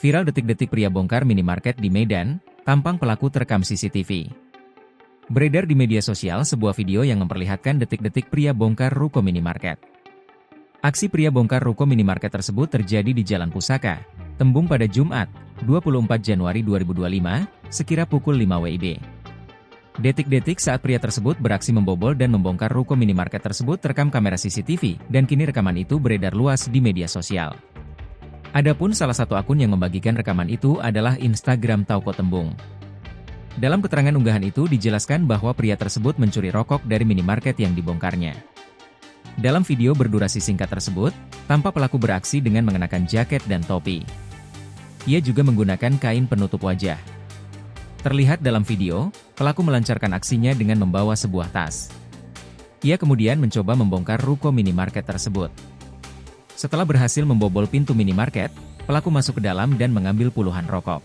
Viral detik-detik pria bongkar minimarket di Medan, tampang pelaku terekam CCTV. Beredar di media sosial sebuah video yang memperlihatkan detik-detik pria bongkar ruko minimarket. Aksi pria bongkar ruko minimarket tersebut terjadi di Jalan Pusaka, Tembung pada Jumat, 24 Januari 2025, sekira pukul 5 WIB. Detik-detik saat pria tersebut beraksi membobol dan membongkar ruko minimarket tersebut terekam kamera CCTV, dan kini rekaman itu beredar luas di media sosial. Adapun salah satu akun yang membagikan rekaman itu adalah Instagram Tauko Tembung. Dalam keterangan unggahan itu dijelaskan bahwa pria tersebut mencuri rokok dari minimarket yang dibongkarnya. Dalam video berdurasi singkat tersebut, tampak pelaku beraksi dengan mengenakan jaket dan topi. Ia juga menggunakan kain penutup wajah. Terlihat dalam video, pelaku melancarkan aksinya dengan membawa sebuah tas. Ia kemudian mencoba membongkar ruko minimarket tersebut. Setelah berhasil membobol pintu minimarket, pelaku masuk ke dalam dan mengambil puluhan rokok.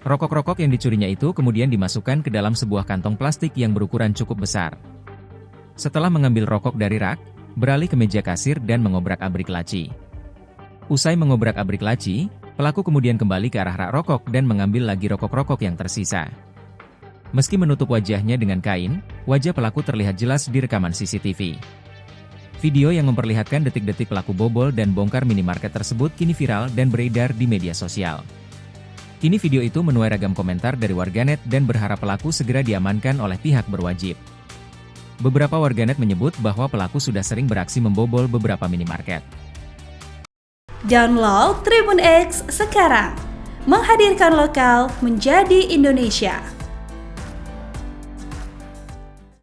Rokok-rokok yang dicurinya itu kemudian dimasukkan ke dalam sebuah kantong plastik yang berukuran cukup besar. Setelah mengambil rokok dari rak, beralih ke meja kasir dan mengobrak-abrik laci. Usai mengobrak-abrik laci, pelaku kemudian kembali ke arah rak rokok dan mengambil lagi rokok-rokok yang tersisa. Meski menutup wajahnya dengan kain, wajah pelaku terlihat jelas di rekaman CCTV. Video yang memperlihatkan detik-detik pelaku bobol dan bongkar minimarket tersebut kini viral dan beredar di media sosial. Kini video itu menuai ragam komentar dari warganet dan berharap pelaku segera diamankan oleh pihak berwajib. Beberapa warganet menyebut bahwa pelaku sudah sering beraksi membobol beberapa minimarket. Download Tribun X sekarang, menghadirkan lokal menjadi Indonesia.